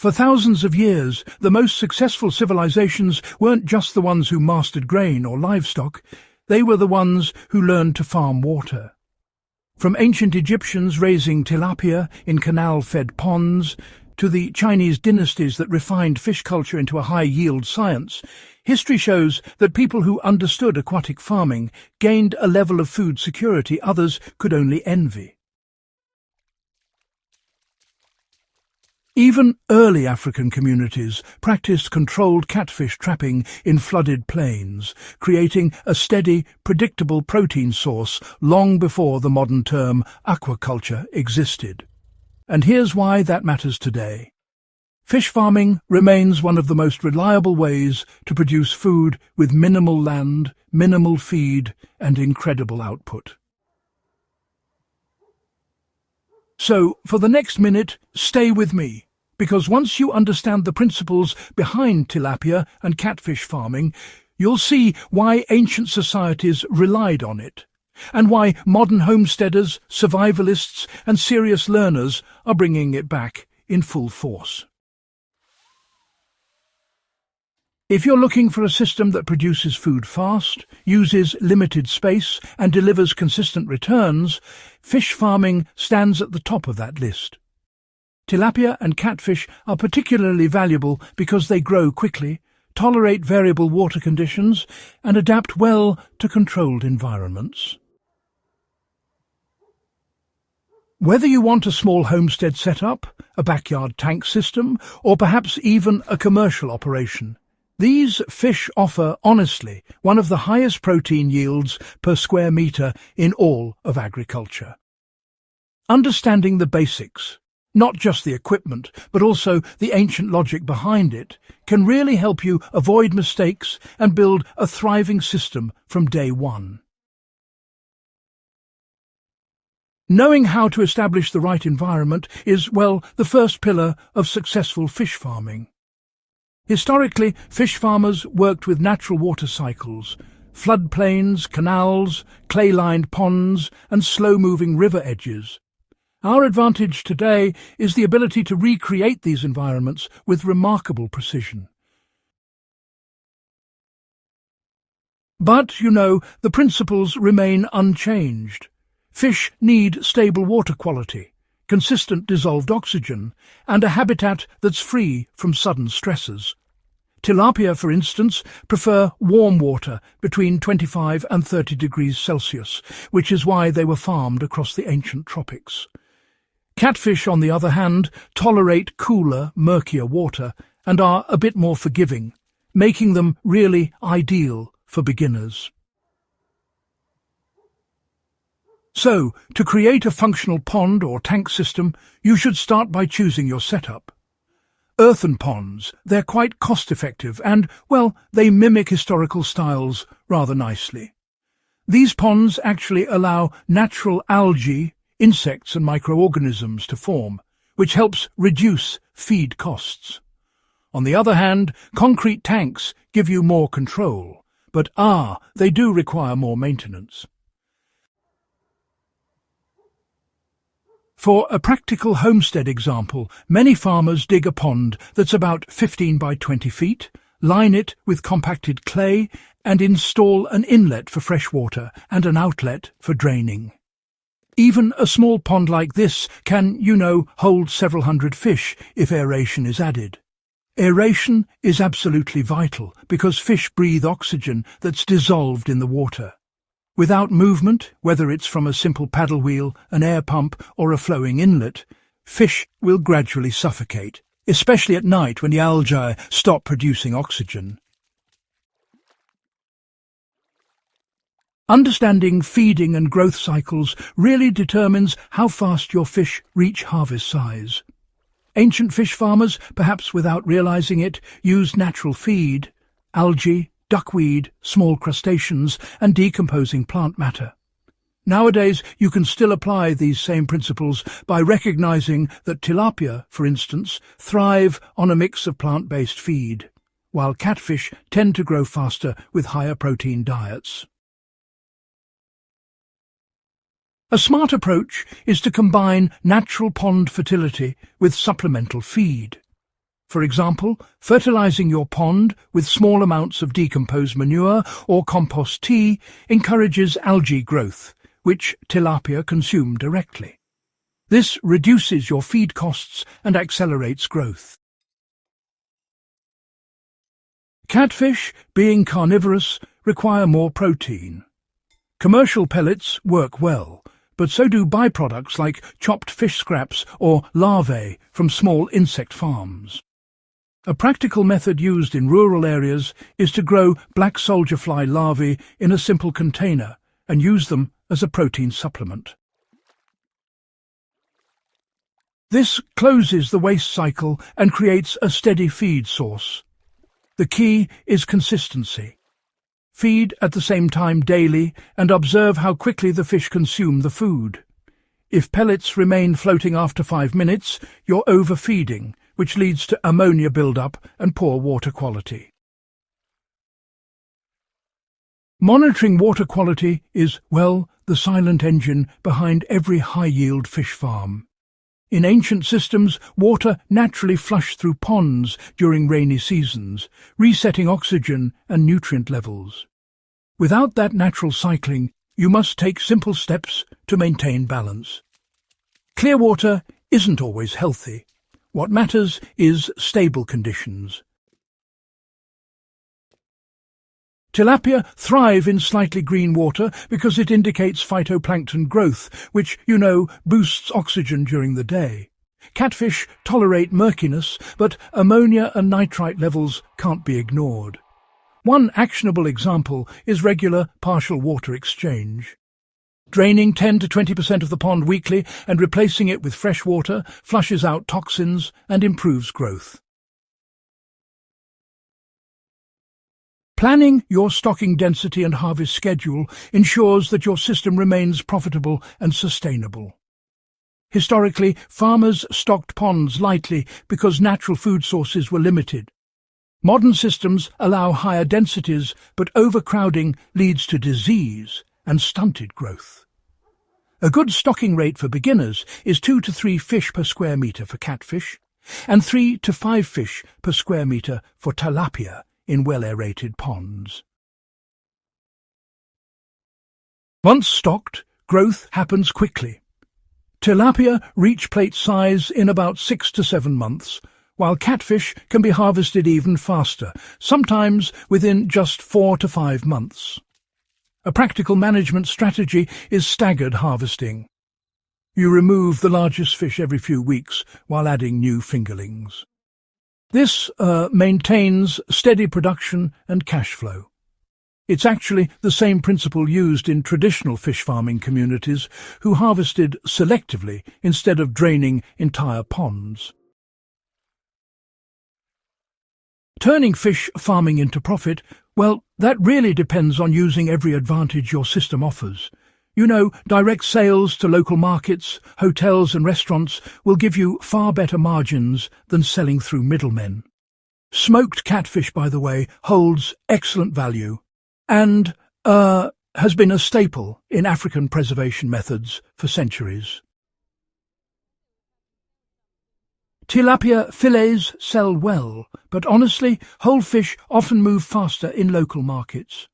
For thousands of years, the most successful civilizations weren't just the ones who mastered grain or livestock, they were the ones who learned to farm water. From ancient Egyptians raising tilapia in canal-fed ponds, to the Chinese dynasties that refined fish culture into a high-yield science, history shows that people who understood aquatic farming gained a level of food security others could only envy. Even early African communities practiced controlled catfish trapping in flooded plains, creating a steady, predictable protein source long before the modern term aquaculture existed. And here's why that matters today. Fish farming remains one of the most reliable ways to produce food with minimal land, minimal feed, and incredible output. So, for the next minute, stay with me, because once you understand the principles behind tilapia and catfish farming, you'll see why ancient societies relied on it, and why modern homesteaders, survivalists, and serious learners are bringing it back in full force. If you're looking for a system that produces food fast, uses limited space, and delivers consistent returns, fish farming stands at the top of that list. Tilapia and catfish are particularly valuable because they grow quickly, tolerate variable water conditions, and adapt well to controlled environments. Whether you want a small homestead setup, a backyard tank system, or perhaps even a commercial operation, these fish offer, honestly, one of the highest protein yields per square metre in all of agriculture. Understanding the basics, not just the equipment, but also the ancient logic behind it, can really help you avoid mistakes and build a thriving system from day one. Knowing how to establish the right environment is, well, the first pillar of successful fish farming. Historically, fish farmers worked with natural water cycles, floodplains, canals, clay-lined ponds, and slow-moving river edges. Our advantage today is the ability to recreate these environments with remarkable precision. But, the principles remain unchanged. Fish need stable water quality, consistent dissolved oxygen, and a habitat that's free from sudden stresses. Tilapia, for instance, prefer warm water between 25 and 30 degrees Celsius, which is why they were farmed across the ancient tropics. Catfish, on the other hand, tolerate cooler, murkier water and are a bit more forgiving, making them really ideal for beginners. So, to create a functional pond or tank system, you should start by choosing your setup. Earthen ponds, they're quite cost-effective and, well, they mimic historical styles rather nicely. These ponds actually allow natural algae, insects and microorganisms to form, which helps reduce feed costs. On the other hand, concrete tanks give you more control, but they do require more maintenance. For a practical homestead example, many farmers dig a pond that's about 15 by 20 feet, line it with compacted clay, and install an inlet for fresh water and an outlet for draining. Even a small pond like this can, hold several hundred fish if aeration is added. Aeration is absolutely vital because fish breathe oxygen that's dissolved in the water. Without movement, whether it's from a simple paddle wheel, an air pump, or a flowing inlet, fish will gradually suffocate, especially at night when the algae stop producing oxygen. Understanding feeding and growth cycles really determines how fast your fish reach harvest size. Ancient fish farmers, perhaps without realizing it, used natural feed, algae, duckweed, small crustaceans, and decomposing plant matter. Nowadays, you can still apply these same principles by recognizing that tilapia, for instance, thrive on a mix of plant-based feed, while catfish tend to grow faster with higher protein diets. A smart approach is to combine natural pond fertility with supplemental feed. For example, fertilizing your pond with small amounts of decomposed manure or compost tea encourages algae growth, which tilapia consume directly. This reduces your feed costs and accelerates growth. Catfish, being carnivorous, require more protein. Commercial pellets work well, but so do byproducts like chopped fish scraps or larvae from small insect farms. A practical method used in rural areas is to grow black soldier fly larvae in a simple container and use them as a protein supplement. This closes the waste cycle and creates a steady feed source. The key is consistency. Feed at the same time daily and observe how quickly the fish consume the food. If pellets remain floating after 5 minutes, you're overfeeding, which leads to ammonia buildup and poor water quality. Monitoring water quality is, well, the silent engine behind every high-yield fish farm. In ancient systems, water naturally flushed through ponds during rainy seasons, resetting oxygen and nutrient levels. Without that natural cycling, you must take simple steps to maintain balance. Clear water isn't always healthy. What matters is stable conditions. Tilapia thrive in slightly green water because it indicates phytoplankton growth, which, boosts oxygen during the day. Catfish tolerate murkiness, but ammonia and nitrite levels can't be ignored. One actionable example is regular partial water exchange. Draining 10 to 20% of the pond weekly and replacing it with fresh water flushes out toxins and improves growth. Planning your stocking density and harvest schedule ensures that your system remains profitable and sustainable. Historically, farmers stocked ponds lightly because natural food sources were limited. Modern systems allow higher densities, but overcrowding leads to disease and stunted growth. A good stocking rate for beginners is 2 to 3 fish per square metre for catfish, and 3 to 5 fish per square metre for tilapia in well-aerated ponds. Once stocked, growth happens quickly. Tilapia reach plate size in about 6 to 7 months, while catfish can be harvested even faster, sometimes within just 4 to 5 months. A practical management strategy is staggered harvesting. You remove the largest fish every few weeks while adding new fingerlings. This maintains steady production and cash flow. It's actually the same principle used in traditional fish farming communities who harvested selectively instead of draining entire ponds. Turning fish farming into profit, well, that really depends on using every advantage your system offers. Direct sales to local markets, hotels and restaurants will give you far better margins than selling through middlemen. Smoked catfish, by the way, holds excellent value and has been a staple in African preservation methods for centuries. Tilapia fillets sell well, but honestly, whole fish often move faster in local markets.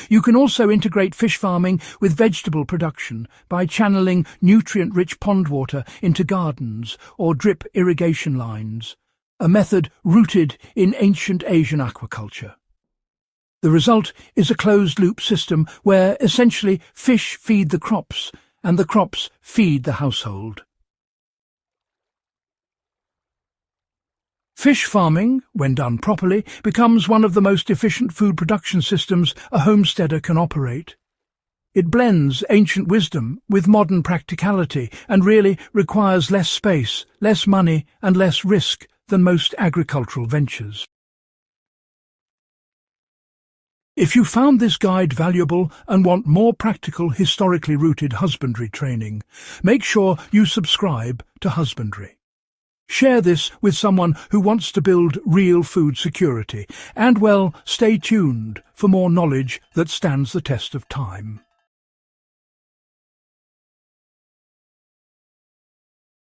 You can also integrate fish farming with vegetable production by channeling nutrient-rich pond water into gardens or drip irrigation lines, a method rooted in ancient Asian aquaculture. The result is a closed-loop system where essentially fish feed the crops and the crops feed the household. Fish farming, when done properly, becomes one of the most efficient food production systems a homesteader can operate. It blends ancient wisdom with modern practicality and really requires less space, less money and less risk than most agricultural ventures. If you found this guide valuable and want more practical, historically rooted husbandry training, make sure you subscribe to Husbandry. Share this with someone who wants to build real food security, and, stay tuned for more knowledge that stands the test of time.